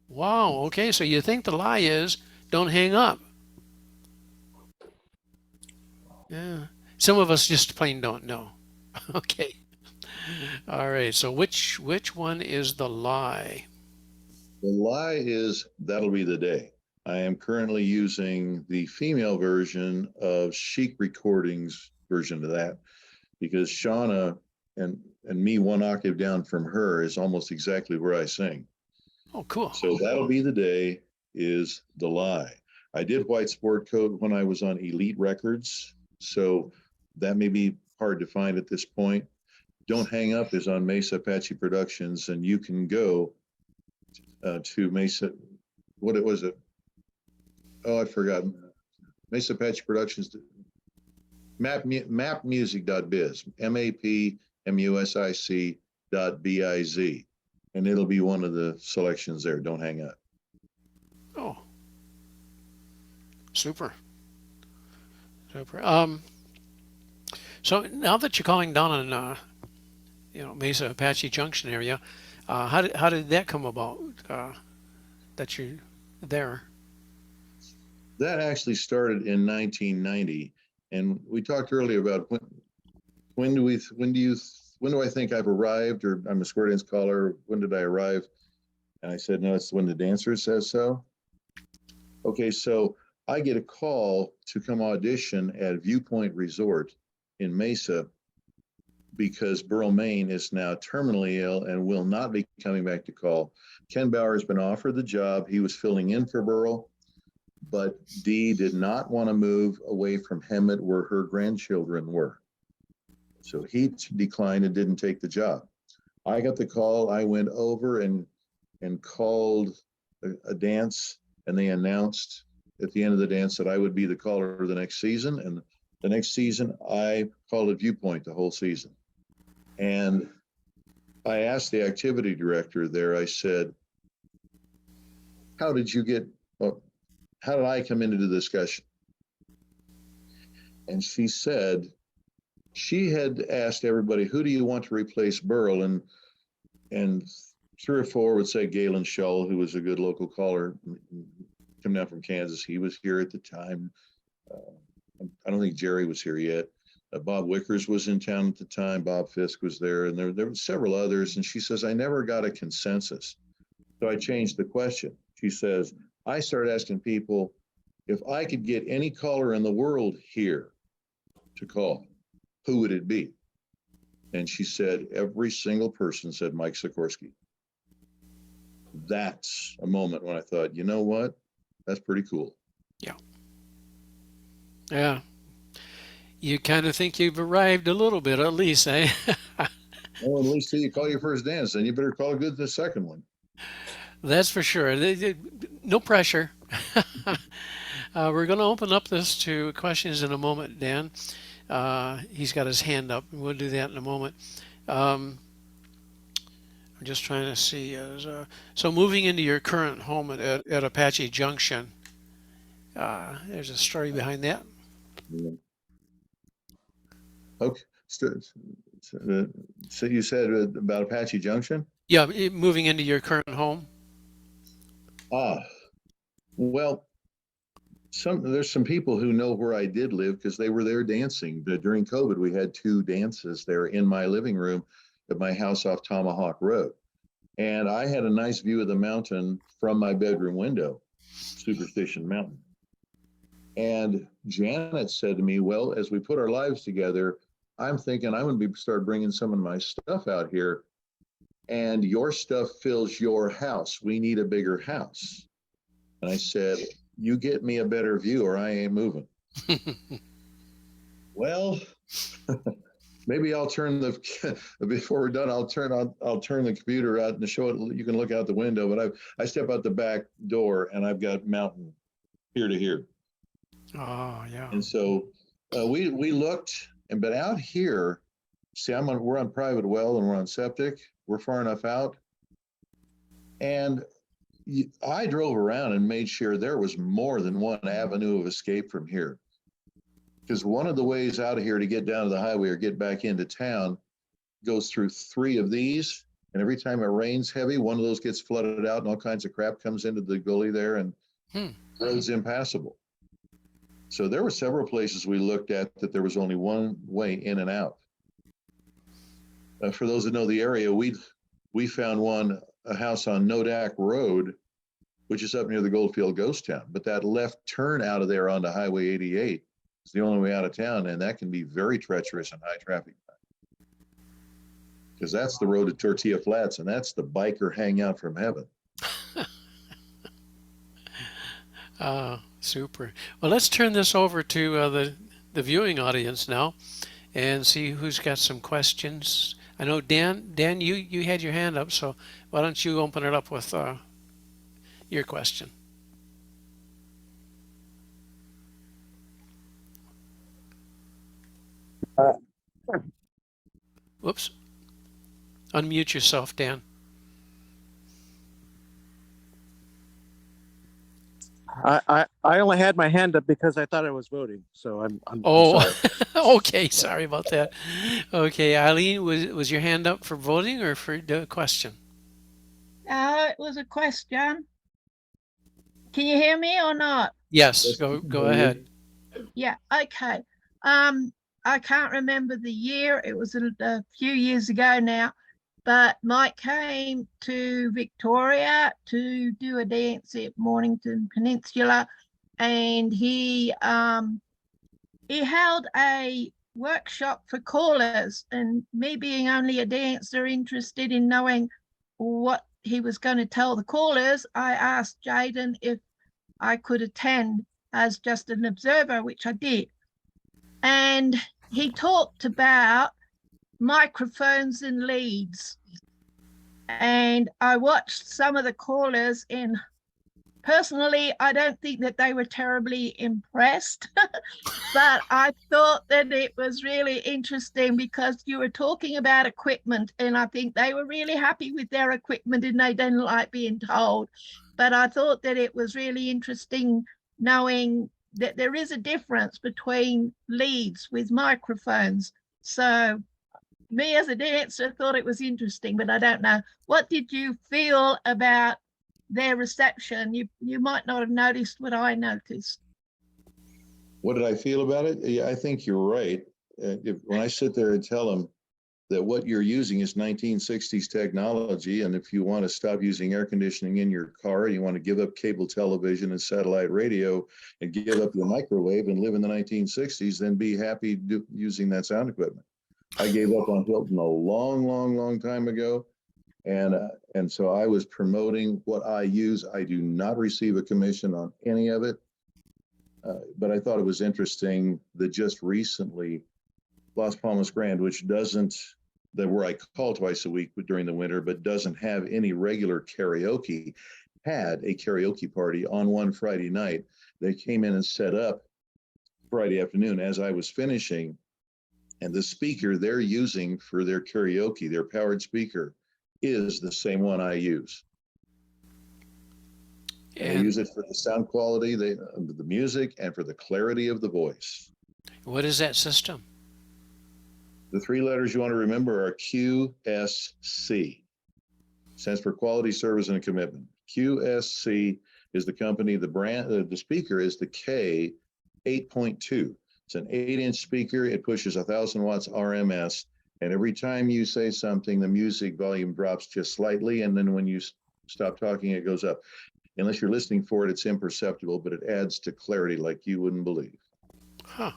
Wow, okay, so you think the lie is don't hang up. Yeah. Some of us just plain don't know. Okay. All right. So which one is the lie?
The lie is that'll be the day. I am currently using the female version of Chic Recordings version of that because Shauna and me one octave down from her is almost exactly where I sing.
Oh, cool.
So that'll be the day is the lie. I did white sport coat when I was on Elite Records, so that may be hard to find at this point. Don't Hang Up is on Mesa Apache Productions, and you can go to Mesa. What it was it? Oh, I forgot. Mesa Apache Productions. Mapmusic.biz. MAPMUSIC.biz, and it'll be one of the selections there. Don't hang up.
Oh, super. Super. So now that you're calling down on Mesa Apache Junction area, how did that come about? That you're there?
That actually started in 1990, and we talked earlier about when do I think I've arrived, or I'm a square dance caller. When did I arrive? And I said, no, it's when the dancer says so. Okay, so I get a call to come audition at Viewpoint Resort in Mesa because Burl Maine is now terminally ill and will not be coming back to call. Ken Bauer has been offered the job. He was filling in for Burl, but Dee did not want to move away from Hemet where her grandchildren were. So he declined and didn't take the job. I got the call. I went over and called a dance, and they announced at the end of the dance that I would be the caller the next season. And the next season, I called at Viewpoint the whole season. And I asked the activity director there, I said, how did I come into the discussion? And she said, she had asked everybody, who do you want to replace Burl? And 3 or 4 would say Galen Shull, who was a good local caller, coming down from Kansas. He was here at the time. I don't think Jerry was here yet. Bob Wickers was in town at the time. Bob Fisk was there, and there were several others. And she says, I never got a consensus. So I changed the question. She says, I started asking people if I could get any caller in the world here to call, who would it be? And she said, every single person said Mike Sikorsky. That's a moment when I thought, you know what? That's pretty cool.
Yeah. Yeah. You kind of think you've arrived a little bit, at least, eh?
Well, at least till you call your first dance, then you better call good the second one.
That's for sure. No pressure. We're going to open up this to questions in a moment, Dan. He's got his hand up. We'll do that in a moment. I'm just trying to see. So moving into your current home at Apache Junction, there's a story behind that.
Yeah. Okay. So you said about Apache Junction?
Yeah, moving into your current home.
Well, there's some people who know where I did live because they were there dancing. During COVID, we had 2 dances there in my living room at my house off Tomahawk Road. And I had a nice view of the mountain from my bedroom window, Superstition Mountain. And Janet said to me, well, as we put our lives together, I'm thinking I'm going to start bringing some of my stuff out here. And your stuff fills your house. We need a bigger house. And I said, you get me a better view or I ain't moving. Well, maybe I'll turn before we're done, I'll turn the computer out and show it. You can look out the window, but I step out the back door and I've got mountain here to here.
Oh, yeah.
And so we looked, but out here, see, we're on private well and we're on septic. We're far enough out. And I drove around and made sure there was more than one avenue of escape from here. Because one of the ways out of here to get down to the highway or get back into town goes through 3 of these. And every time it rains heavy, one of those gets flooded out and all kinds of crap comes into the gully there, and the road's impassable. So there were several places we looked at that there was only one way in and out. For those that know the area, we found a house on Nodak Road, which is up near the Goldfield Ghost Town. But that left turn out of there onto Highway 88 is the only way out of town, and that can be very treacherous and high traffic. Because that's the road to Tortilla Flats, and that's the biker hangout from heaven.
Super. Well, let's turn this over to the viewing audience now and see who's got some questions. I know Dan, you had your hand up, so why don't you open it up with your question? Whoops. Unmute yourself, Dan.
I only had my hand up because I thought I was voting, so I'm
Oh,
sorry.
okay. Sorry about that. Okay, Eileen, was your hand up for voting or for the question?
It was a question. Can you hear me or not?
Yes, go ahead.
Yeah, okay. I can't remember the year. It was a few years ago now, but Mike came to Victoria to do a dance at Mornington Peninsula, and he held a workshop for callers, and me being only a dancer interested in knowing what he was going to tell the callers, I asked Jaden if I could attend as just an observer, which I did. And he talked about microphones and leads. And I watched some of the callers, and personally, I don't think that they were terribly impressed, but I thought that it was really interesting because you were talking about equipment, and I think they were really happy with their equipment and they didn't like being told. But I thought that it was really interesting knowing that there is a difference between leads with microphones. So me as a dancer thought it was interesting, but I don't know. What did you feel about their reception? You might not have noticed what I noticed.
What did I feel about it? Yeah, I think you're right. When I sit there and tell them that what you're using is 1960s technology, and if you want to stop using air conditioning in your car, you want to give up cable television and satellite radio and give up your microwave and live in the 1960s, then be happy using that sound equipment. I gave up on Hilton a long time ago. And so I was promoting what I use. I do not receive a commission on any of it. But I thought it was interesting that just recently, Las Palmas Grand, which doesn't, where I call twice a week during the winter, but doesn't have any regular karaoke, had a karaoke party on one Friday night. They came in and set up Friday afternoon as I was finishing, and the speaker they're using for their karaoke, their powered speaker, is the same one I use. And I use it for the sound quality, the music, and for the clarity of the voice.
What is that system?
The 3 letters you want to remember are QSC. Stands for Quality, Service, and Commitment. QSC is the company. The brand, the speaker is the K 8.2. It's an 8-inch speaker. It pushes 1,000 watts RMS. And every time you say something, the music volume drops just slightly. And then when you stop talking, it goes up. Unless you're listening for it, it's imperceptible, but it adds to clarity like you wouldn't believe.
Huh.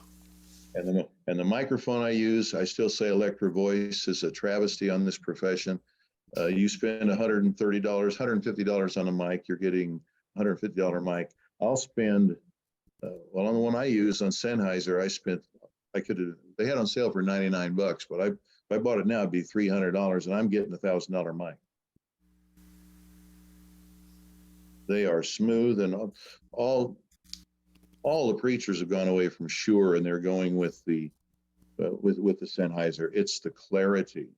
And the microphone I use, I still say Electro Voice is a travesty on this profession. You spend $130, $150 on a mic, you're getting $150 mic. I'll spend, well, on the one I use on Sennheiser, they had on sale for $99, but if I bought it now, it'd be $300, and I'm getting a $1,000 mic. They are smooth, and all the preachers have gone away from Shure, and they're going with the Sennheiser. It's the clarity.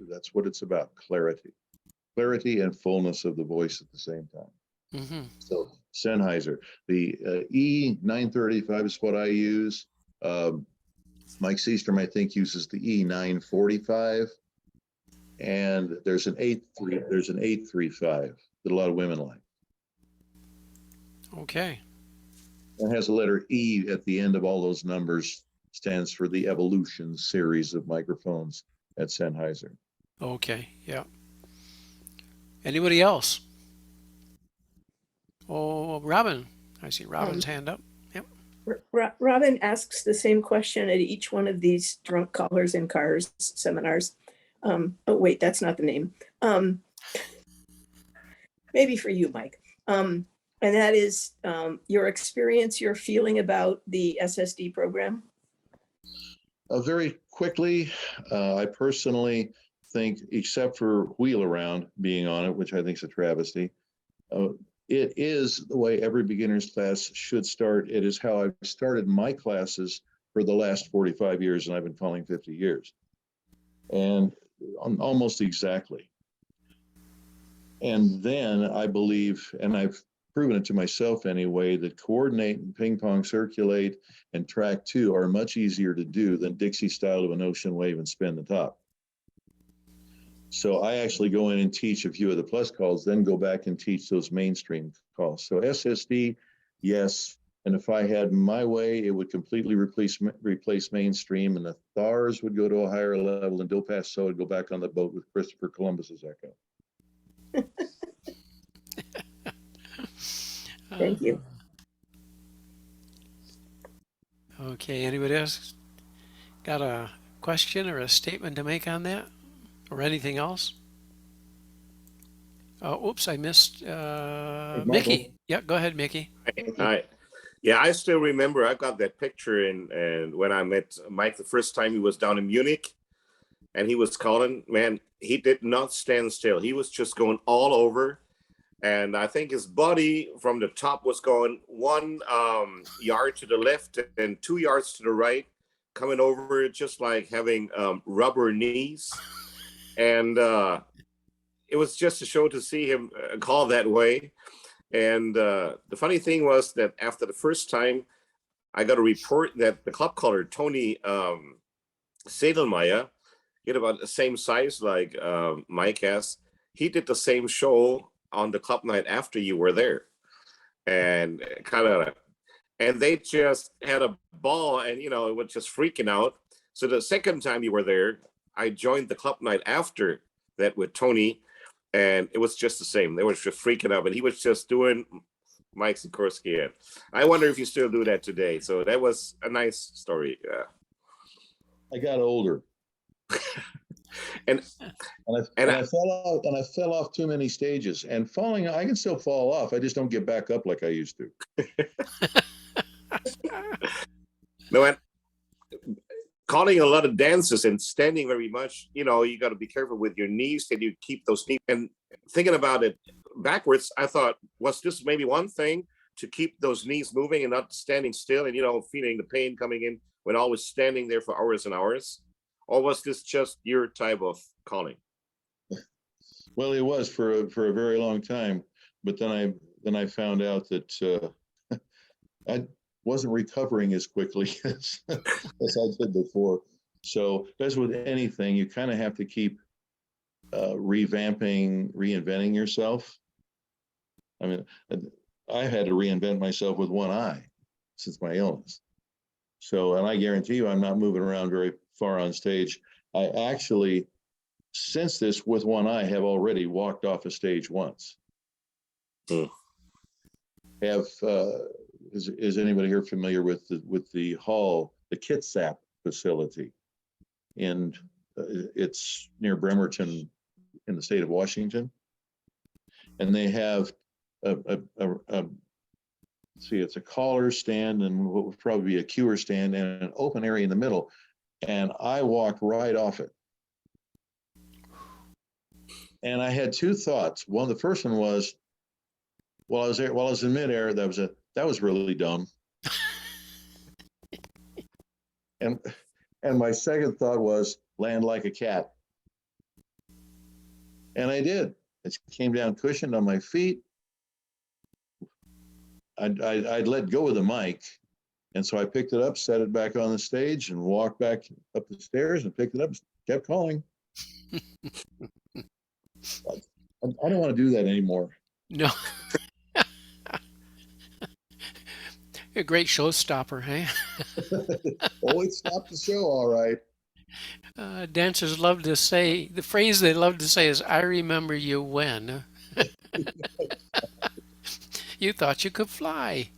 That's what it's about: clarity and fullness of the voice at the same time.
Mm-hmm.
So Sennheiser. The E935 is what I use. Mike Seastrom, I think, uses the E945, and there's an 835 that a lot of women like.
Okay.
It has a letter E at the end of all those numbers, stands for the Evolution series of microphones at Sennheiser.
Okay. Yeah. Anybody else? Oh, Robin. I see Robin's hand up. Yep.
Robin asks the same question at each one of these drunk callers in cars seminars. Oh, wait, that's not the name. Maybe for you, Mike. And that is your experience, your feeling about the SSD program.
Very quickly, I personally think, except for wheel around being on it, which I think is a travesty, it is the way every beginner's class should start. It is how I've started my classes for the last 45 years, and I've been calling 50 years. And almost exactly. And then I believe, and I've proven it to myself anyway, that coordinate and ping pong circulate and track two are much easier to do than Dixie style of an ocean wave and spin the top. So I actually go in and teach a few of the plus calls, then go back and teach those mainstream calls. So SSD, yes. And if I had my way, it would completely replace mainstream, and the THARs would go to a higher level, and Del Paso would go back on the boat with Christopher Columbus's Echo.
Thank you.
Okay. Anybody else got a question or a statement to make on that, or anything else? Oops, I missed Mickey. Yeah, go ahead, Mickey.
Yeah, I still remember. I got that picture, and when I met Mike the first time, he was down in Munich, and he was calling. Man, he did not stand still. He was just going all over, and I think his body from the top was going 1 yard to the left and 2 yards to the right, coming over just like having rubber knees, and it was just a show to see him call that way. And the funny thing was that after the first time, I got a report that the club caller, Tony Sedelmeier, he had about the same size like Mike has. He did the same show on the club night after you were there. And and they just had a ball, and, it was just freaking out. So the second time you were there, I joined the club night after that with Tony, and it was just the same. They were just freaking out, but he was just doing Mike Sikorsky. And I wonder if you still do that today. So that was a nice story. Yeah.
I got older.
and
I fell off too many stages. And falling, I can still fall off. I just don't get back up like I used to.
No, and calling a lot of dances and standing very much, you got to be careful with your knees, that you keep those knees. And thinking about it backwards, I thought, was this maybe one thing to keep those knees moving and not standing still and, feeling the pain coming in when I was standing there for hours and hours? Or was this just your type of calling?
Well, it was for a very long time, but then I found out that I wasn't recovering as quickly as I did before. So as with anything, you kind of have to keep reinventing yourself. I mean, I had to reinvent myself with one eye since my illness. So, and I guarantee you, I'm not moving around very far on stage. I actually, since this with one eye, have already walked off a stage once. Is anybody here familiar with the hall, the Kitsap facility? And it's near Bremerton in the state of Washington. And they have it's a caller stand and what would probably be a queuer stand and an open area in the middle. And I walked right off it. And I had two thoughts. The first one was, while I was in midair, that was really dumb. and my second thought was, land like a cat. And I did. It came down cushioned on my feet. I'd let go of the mic. And so I picked it up, set it back on the stage, and walked back up the stairs and picked it up, and kept calling. I don't want to do that anymore.
No. A great showstopper, hey?
Oh, it stopped the show, all right.
Dancers love to say, the phrase they love to say is, I remember you when. You thought you could fly.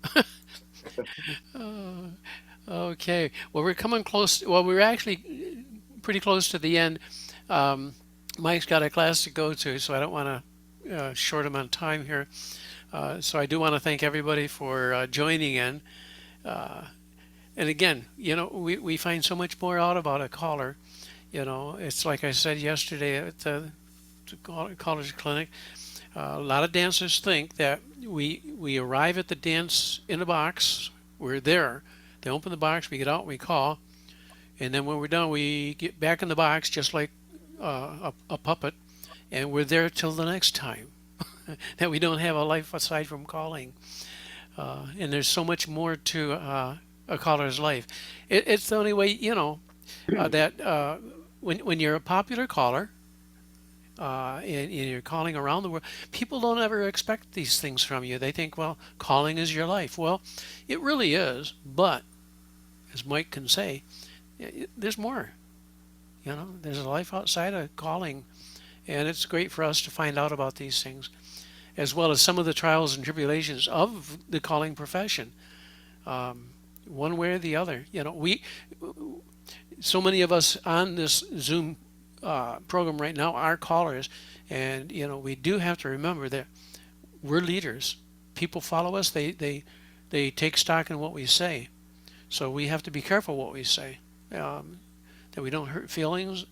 Okay, well, we're coming close. Well, we're actually pretty close to the end. Mike's got a class to go to, so I don't want to short him on time here. So I do want to thank everybody for joining in. And again, you know, we find so much more out about a caller. You know, it's like I said yesterday at the college clinic. A lot of dancers think that we arrive at the dance in a box. We're there. They open the box, we get out, we call, and then when we're done, we get back in the box just like a puppet, and we're there till the next time. That we don't have a life aside from calling. And there's so much more to a caller's life. It's the only way, you know, that when you're a popular caller, and you're calling around the world, people don't ever expect these things from you. They think, well, calling is your life. Well, it really is, but as Mike can say, there's more. You know, there's a life outside of calling, and it's great for us to find out about these things, as well as some of the trials and tribulations of the calling profession, one way or the other. You know, so many of us on this Zoom program right now are callers, and you know, we do have to remember that we're leaders. People follow us. They take stock in what we say, so we have to be careful what we say, that we don't hurt feelings,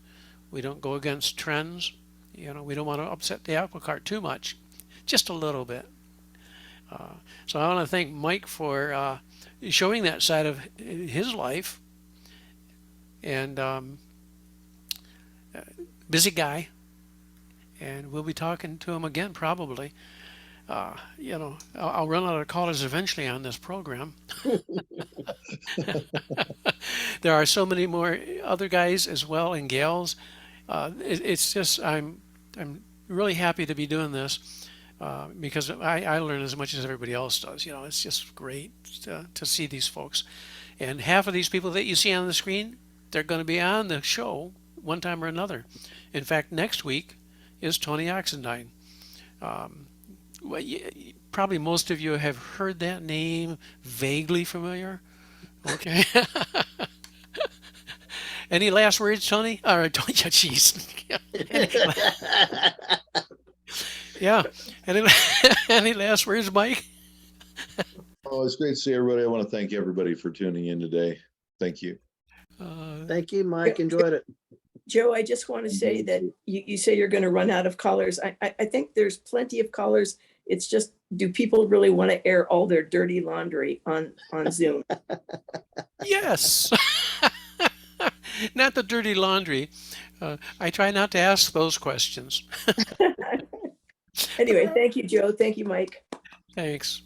we don't go against trends. You know, we don't want to upset the apple cart too much, just a little bit. So I want to thank Mike for showing that side of his life, and busy guy, and we'll be talking to him again probably. You know, I'll run out of callers eventually on this program. There are so many more other guys as well, and gals. It's just I'm really happy to be doing this, because I learn as much as everybody else does. You know, it's just great to see these folks, and half of these people that you see on the screen, they're going to be on the show one time or another. In fact, next week is Tony Oxendine. Well, probably most of you have heard that name, vaguely familiar. Okay. Any last words, Tony? All right, Tony. Jeez. Yeah. Any last words, Mike?
Oh, it's great to see everybody. I want to thank everybody for tuning in today. Thank you.
Thank you, Mike. Enjoyed it.
Joe, I just want to say that you say you're going to run out of callers. I think there's plenty of callers. It's just, do people really want to air all their dirty laundry on Zoom?
Yes. Not the dirty laundry. I try not to ask those questions.
Anyway, thank you, Joe. Thank you, Mike.
Thanks.